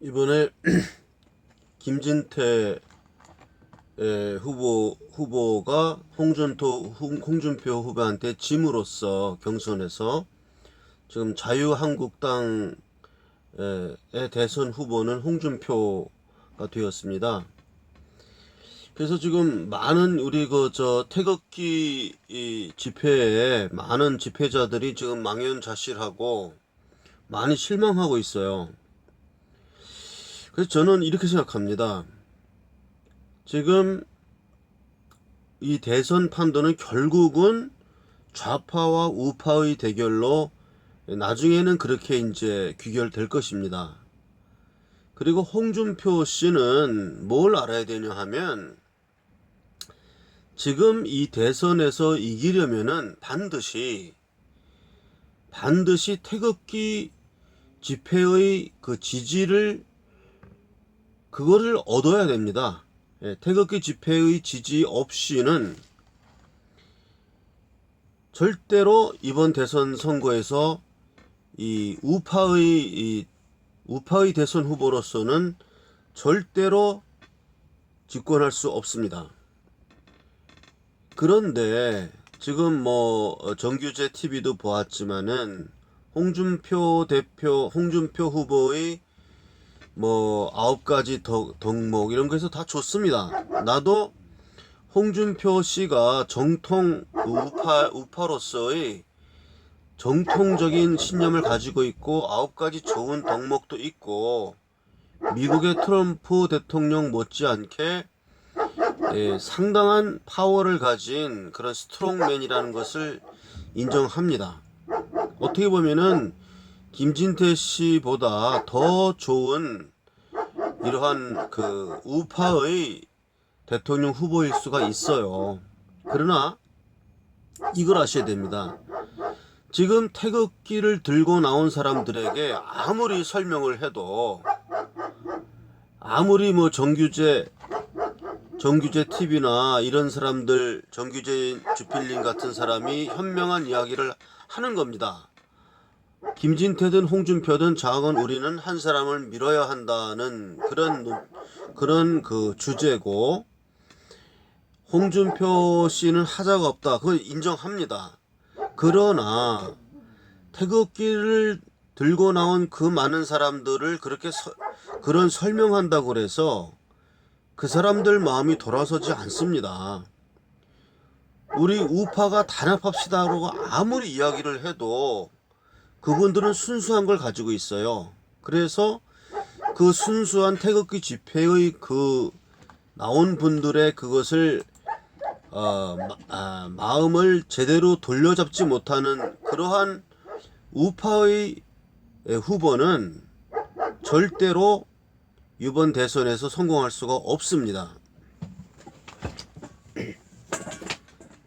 이번에 김진태 후보가 홍준표 후보한테 짐으로써 경선에서 지금 자유한국당의 대선 후보는 홍준표가 되었습니다. 그래서 지금 많은 우리 태극기 집회에 많은 집회자들이 지금 망연자실하고 많이 실망하고 있어요. 그래서 저는 이렇게 생각합니다. 지금 이 대선 판도는 결국은 좌파와 우파의 대결로 나중에는 그렇게 이제 귀결될 것입니다. 그리고 홍준표 씨는 뭘 알아야 되냐 하면 지금 이 대선에서 이기려면은 반드시 태극기 집회의 그 지지를 그거를 얻어야 됩니다. 태극기 집회의 지지 없이는 절대로 이번 대선 선거에서 이 우파의 대선 후보로서는 절대로 집권할 수 없습니다. 그런데 지금 정규제 TV도 보았지만은 홍준표 후보의 9가지 덕목 이런 거에서 다 좋습니다. 나도 홍준표 씨가 정통 우파로서의 정통적인 신념을 가지고 있고 9가지 좋은 덕목도 있고 미국의 트럼프 대통령 못지않게 상당한 파워를 가진 그런 스트롱맨이라는 것을 인정합니다. 어떻게 보면은 김진태 씨보다 더 좋은 이러한 그 우파의 대통령 후보일 수가 있어요. 그러나 이걸 아셔야 됩니다. 지금 태극기를 들고 나온 사람들에게 아무리 설명을 해도 아무리 정규제 TV나 이런 사람들 정규제 주필님 같은 사람이 현명한 이야기를 하는 겁니다. 김진태든 홍준표든 자건 우리는 한 사람을 밀어야 한다는 그런 그 주제고 홍준표 씨는 하자가 없다. 그걸 인정합니다. 그러나 태극기를 들고 나온 그 많은 사람들을 그렇게 그런 설명한다고 그래서 그 사람들 마음이 돌아서지 않습니다. 우리 우파가 단합합시다라고 아무리 이야기를 해도 그분들은 순수한 걸 가지고 있어요. 그래서 그 순수한 태극기 집회의 그 나온 분들의 그것을 마음을 제대로 돌려잡지 못하는 그러한 우파의 후보는 절대로 이번 대선에서 성공할 수가 없습니다.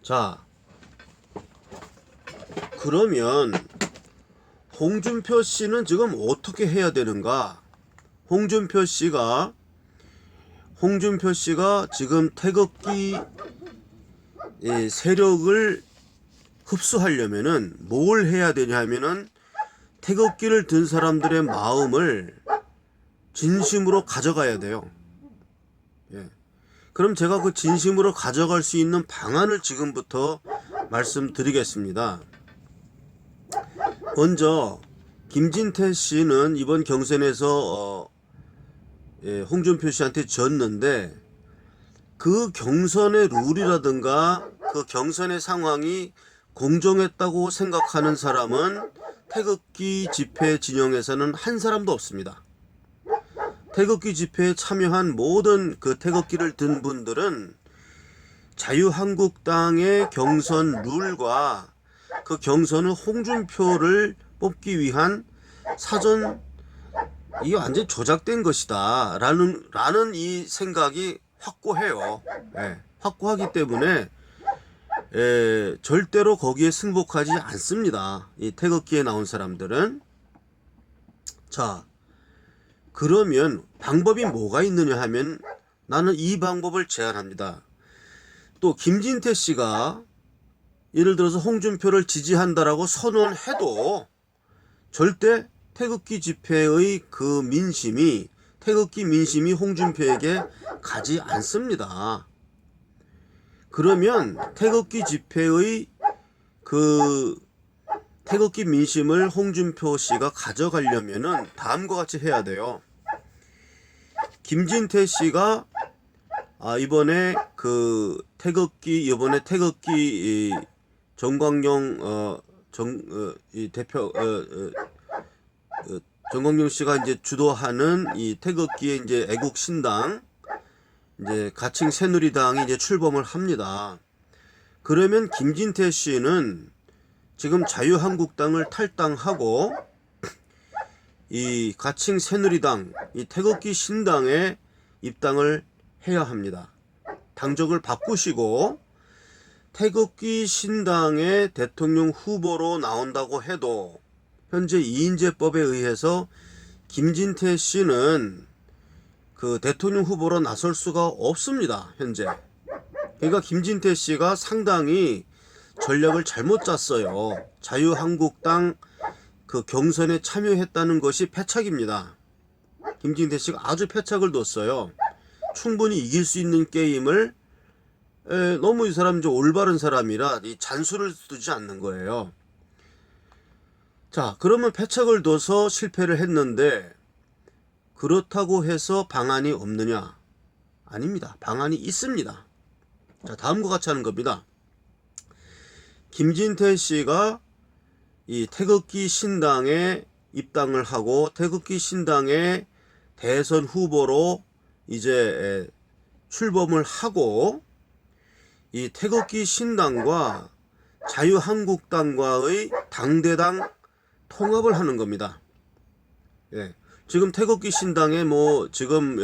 자, 그러면 홍준표 씨는 지금 어떻게 해야 되는가? 홍준표 씨가 지금 태극기 세력을 흡수하려면은 뭘 해야 되냐 하면은 태극기를 든 사람들의 마음을 진심으로 가져가야 돼요. 그럼 제가 그 진심으로 가져갈 수 있는 방안을 지금부터 말씀드리겠습니다. 먼저 김진태 씨는 이번 경선에서 홍준표 씨한테 졌는데 그 경선의 룰이라든가 그 경선의 상황이 공정했다고 생각하는 사람은 태극기 집회 진영에서는 한 사람도 없습니다. 태극기 집회에 참여한 모든 그 태극기를 든 분들은 자유한국당의 경선 룰과 그 경선은 홍준표를 뽑기 위한 사전 이게 완전 조작된 것이다 라는 이 생각이 확고해요. 확고하기 때문에 절대로 거기에 승복하지 않습니다. 이 태극기에 나온 사람들은. 자, 그러면 방법이 뭐가 있느냐 하면 나는 이 방법을 제안합니다. 또 김진태 씨가 예를 들어서 홍준표를 지지한다라고 선언해도 절대 태극기 집회의 그 민심이 태극기 민심이 홍준표에게 가지 않습니다. 그러면 태극기 집회의 그 태극기 민심을 홍준표 씨가 가져가려면은 다음과 같이 해야 돼요. 김진태 씨가 이번에 태극기 정광용 대표 정광용 씨가 이제 주도하는 이 태극기의 이제 애국신당 이제 가칭 새누리당이 이제 출범을 합니다. 그러면 김진태 씨는 지금 자유한국당을 탈당하고 이 가칭 새누리당, 이 태극기 신당에 입당을 해야 합니다. 당적을 바꾸시고 태극기 신당의 대통령 후보로 나온다고 해도 현재 이인제법에 의해서 김진태 씨는 그 대통령 후보로 나설 수가 없습니다. 현재. 그러니까 김진태 씨가 상당히 전략을 잘못 짰어요. 자유한국당 그 경선에 참여했다는 것이 패착입니다. 김진태 씨가 아주 패착을 뒀어요. 충분히 이길 수 있는 게임을 너무 이 사람 좀 올바른 사람이라 이 잔수를 두지 않는 거예요. 자, 그러면 패착을 둬서 실패를 했는데 그렇다고 해서 방안이 없느냐? 아닙니다. 방안이 있습니다. 자, 다음과 같이 하는 겁니다. 김진태 씨가 이 태극기 신당에 입당을 하고 태극기 신당의 대선 후보로 이제 출범을 하고 이 태극기 신당과 자유한국당과의 당대당 통합을 하는 겁니다. 예. 지금 태극기 신당에 지금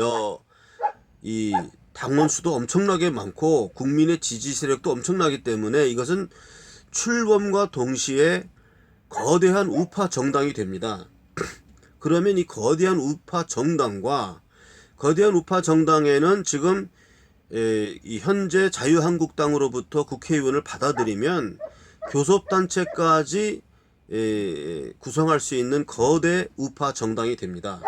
이 당원 수도 엄청나게 많고 국민의 지지 세력도 엄청나기 때문에 이것은 출범과 동시에 거대한 우파 정당이 됩니다. 그러면 이 거대한 우파 정당에는 지금 이 현재 자유한국당으로부터 국회의원을 받아들이면 교섭단체까지 구성할 수 있는 거대 우파 정당이 됩니다.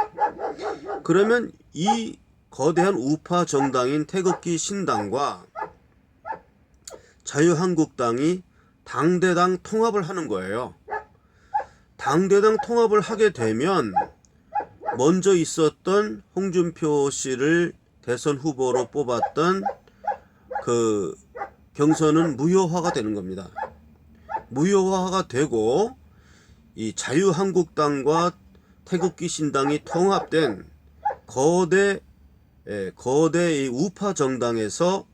그러면 이 거대한 우파 정당인 태극기 신당과 자유한국당이 당대당 통합을 하는 거예요. 당대당 통합을 하게 되면 먼저 있었던 홍준표 씨를 대선 후보로 뽑았던 그 경선은 무효화가 되는 겁니다. 무효화가 되고 이 자유한국당과 태극기 신당이 통합된 거대 이 우파 정당에서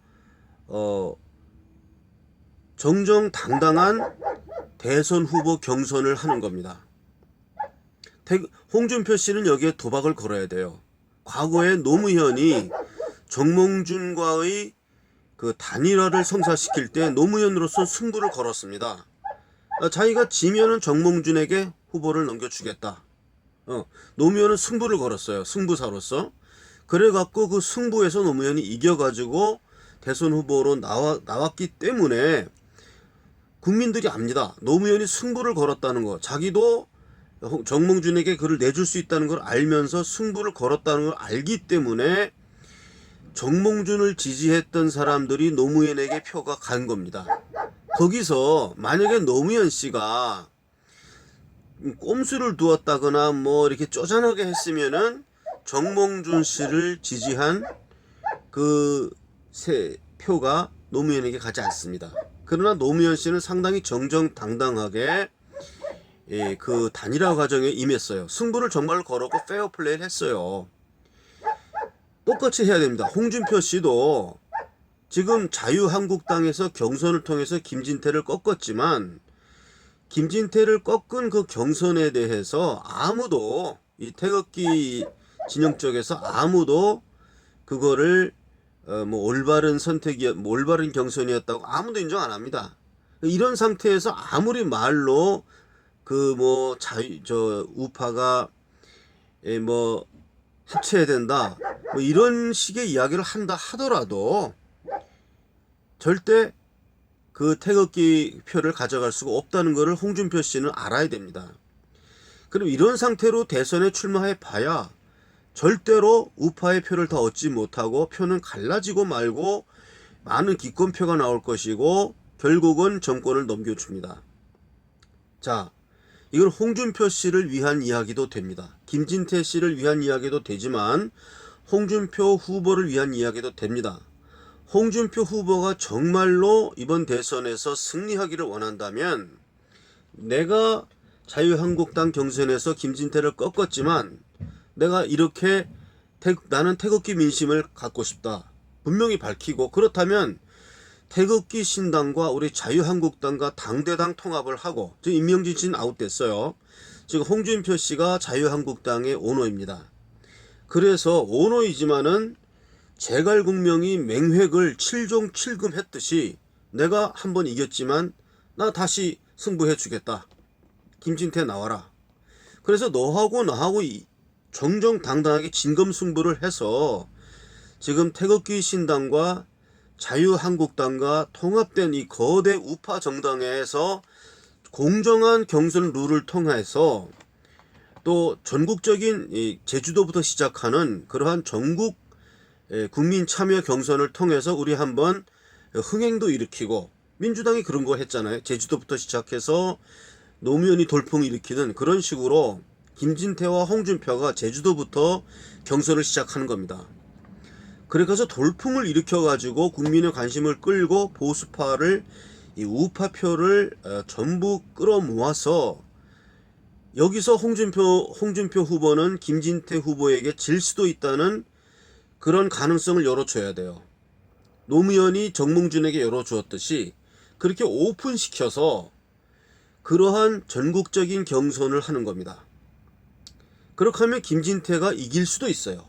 정정당당한 대선 후보 경선을 하는 겁니다. 홍준표 씨는 여기에 도박을 걸어야 돼요. 과거에 노무현이 정몽준과의 그 단일화를 성사시킬 때 노무현으로서 승부를 걸었습니다. 자기가 지면은 정몽준에게 후보를 넘겨주겠다. 노무현은 승부를 걸었어요. 승부사로서. 그래갖고 그 승부에서 노무현이 이겨가지고 대선 후보로 나왔기 때문에 국민들이 압니다. 노무현이 승부를 걸었다는 거. 자기도 정몽준에게 그를 내줄 수 있다는 걸 알면서 승부를 걸었다는 걸 알기 때문에 정몽준을 지지했던 사람들이 노무현에게 표가 간 겁니다. 거기서 만약에 노무현 씨가 꼼수를 두었다거나 이렇게 쪼잔하게 했으면은 정몽준 씨를 지지한 그 표가 노무현에게 가지 않습니다. 그러나 노무현 씨는 상당히 정정당당하게 그 단일화 과정에 임했어요. 승부를 정말 걸었고 페어플레이를 했어요. 똑같이 해야 됩니다. 홍준표 씨도 지금 자유한국당에서 경선을 통해서 김진태를 꺾었지만 김진태를 꺾은 그 경선에 대해서 아무도 이 태극기 진영 쪽에서 아무도 그거를 올바른 올바른 경선이었다고 아무도 인정 안 합니다. 이런 상태에서 아무리 말로 우파가 합쳐야 된다 이런 식의 이야기를 한다 하더라도 절대 그 태극기 표를 가져갈 수가 없다는 것을 홍준표 씨는 알아야 됩니다. 그럼 이런 상태로 대선에 출마해 봐야 절대로 우파의 표를 더 얻지 못하고 표는 갈라지고 말고 많은 기권표가 나올 것이고 결국은 정권을 넘겨줍니다. 자, 이건 홍준표 씨를 위한 이야기도 됩니다. 김진태 씨를 위한 이야기도 되지만 홍준표 후보를 위한 이야기도 됩니다. 홍준표 후보가 정말로 이번 대선에서 승리하기를 원한다면 내가 자유한국당 경선에서 김진태를 꺾었지만 내가 이렇게 나는 태극기 민심을 갖고 싶다. 분명히 밝히고 그렇다면 태극기 신당과 우리 자유한국당과 당대당 통합을 하고 지금 임명진 씨는 아웃됐어요. 지금 홍준표 씨가 자유한국당의 오너입니다. 그래서 오너이지만은 제갈공명이 맹획을 7종 7금 했듯이 내가 한번 이겼지만 나 다시 승부해 주겠다. 김진태 나와라. 그래서 너하고 나하고 정정당당하게 진검승부를 해서 지금 태극기 신당과 자유한국당과 통합된 이 거대 우파 정당에서 공정한 경선 룰을 통해서 또 전국적인 제주도부터 시작하는 그러한 전국 국민 참여 경선을 통해서 우리 한번 흥행도 일으키고 민주당이 그런 거 했잖아요. 제주도부터 시작해서 노무현이 돌풍 일으키는 그런 식으로 김진태와 홍준표가 제주도부터 경선을 시작하는 겁니다. 그래서 돌풍을 일으켜가지고 국민의 관심을 끌고 보수파를 이 우파표를 전부 끌어모아서 여기서 홍준표 후보는 김진태 후보에게 질 수도 있다는 그런 가능성을 열어줘야 돼요. 노무현이 정몽준에게 열어주었듯이 그렇게 오픈시켜서 그러한 전국적인 경선을 하는 겁니다. 그렇게 하면 김진태가 이길 수도 있어요.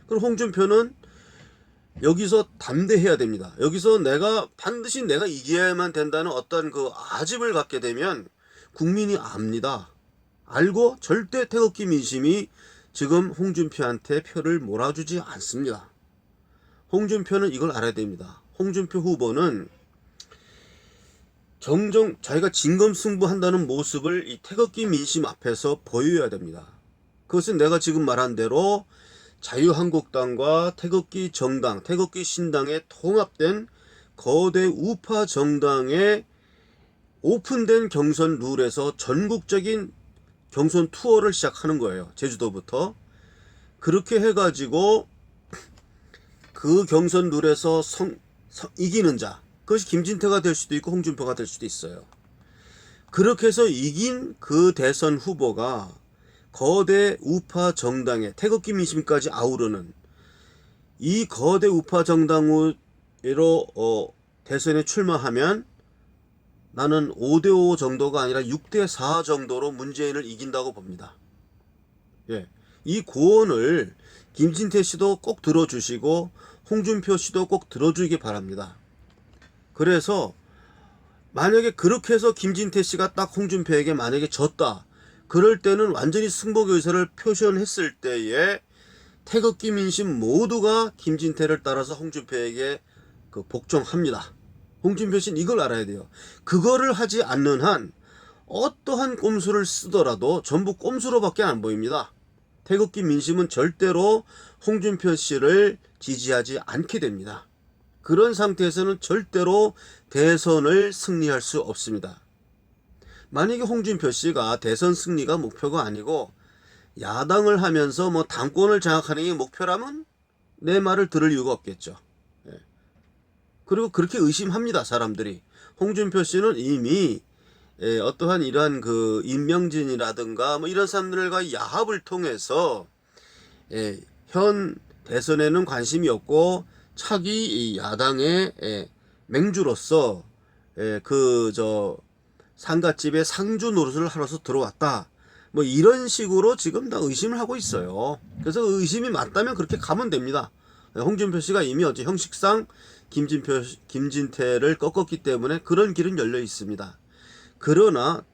그럼 홍준표는 여기서 담대해야 됩니다. 여기서 반드시 내가 이겨야만 된다는 어떤 그 아집을 갖게 되면 국민이 압니다. 알고 절대 태극기 민심이 지금 홍준표한테 표를 몰아주지 않습니다. 홍준표는 이걸 알아야 됩니다. 홍준표 후보는 자기가 진검승부한다는 모습을 이 태극기 민심 앞에서 보여야 됩니다. 그것은 내가 지금 말한 대로 자유한국당과 태극기 정당, 태극기 신당의 통합된 거대 우파 정당의 오픈된 경선 룰에서 전국적인 경선 투어를 시작하는 거예요. 제주도부터. 그렇게 해가지고 그 경선 룰에서 이기는 자, 그것이 김진태가 될 수도 있고 홍준표가 될 수도 있어요. 그렇게 해서 이긴 그 대선 후보가 거대 우파 정당의 태극기 민심까지 아우르는 이 거대 우파 정당으로 대선에 출마하면 나는 5대5 정도가 아니라 6대4 정도로 문재인을 이긴다고 봅니다. 예, 이 고언을 김진태 씨도 꼭 들어주시고 홍준표 씨도 꼭 들어주기 바랍니다. 그래서 만약에 그렇게 해서 김진태 씨가 딱 홍준표에게 만약에 졌다. 그럴 때는 완전히 승복 의사를 표현했을 때에 태극기 민심 모두가 김진태를 따라서 홍준표에게 복종합니다. 홍준표 씨는 이걸 알아야 돼요. 그거를 하지 않는 한 어떠한 꼼수를 쓰더라도 전부 꼼수로밖에 안 보입니다. 태극기 민심은 절대로 홍준표 씨를 지지하지 않게 됩니다. 그런 상태에서는 절대로 대선을 승리할 수 없습니다. 만약에 홍준표 씨가 대선 승리가 목표가 아니고 야당을 하면서 당권을 장악하는 게 목표라면 내 말을 들을 이유가 없겠죠. 그리고 그렇게 의심합니다, 사람들이. 홍준표 씨는 이미 어떠한 이러한 그 임명진이라든가 이런 사람들과 야합을 통해서 현 대선에는 관심이 없고 차기 야당의 맹주로서 상갓집에 상주 노릇을 하러서 들어왔다. 이런 식으로 지금 다 의심을 하고 있어요. 그래서 의심이 맞다면 그렇게 가면 됩니다. 홍준표 씨가 이미 어제 형식상 김진태를 꺾었기 때문에 그런 길은 열려 있습니다. 그러나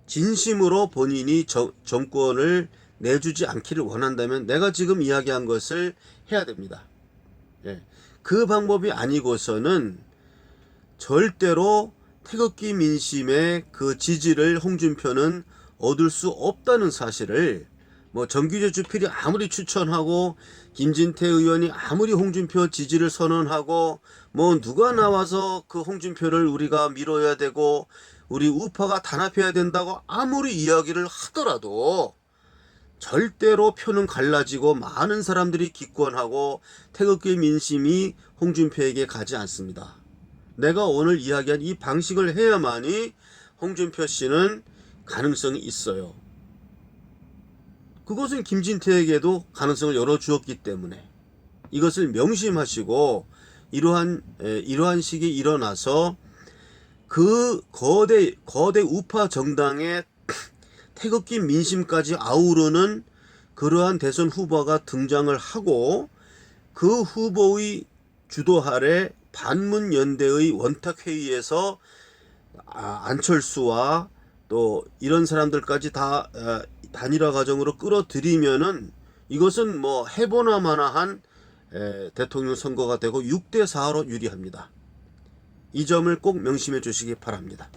진심으로 본인이 정권을 내주지 않기를 원한다면 내가 지금 이야기한 것을 해야 됩니다. 그 방법이 아니고서는 절대로 태극기 민심의 그 지지를 홍준표는 얻을 수 없다는 사실을 뭐 정규재 주필이 아무리 추천하고 김진태 의원이 아무리 홍준표 지지를 선언하고 뭐 누가 나와서 그 홍준표를 우리가 밀어야 되고 우리 우파가 단합해야 된다고 아무리 이야기를 하더라도 절대로 표는 갈라지고 많은 사람들이 기권하고 태극기 민심이 홍준표에게 가지 않습니다. 내가 오늘 이야기한 이 방식을 해야만이 홍준표 씨는 가능성이 있어요. 그것은 김진태에게도 가능성을 열어주었기 때문에 이것을 명심하시고 이러한 식이 일어나서 그 거대 우파 정당의 태극기 민심까지 아우르는 그러한 대선 후보가 등장을 하고 그 후보의 주도 아래 반문연대의 원탁회의에서 안철수와 또 이런 사람들까지 다 단일화 과정으로 끌어들이면은 이것은 뭐 해보나 마나한 대통령 선거가 되고 6대 4로 유리합니다. 이 점을 꼭 명심해 주시기 바랍니다.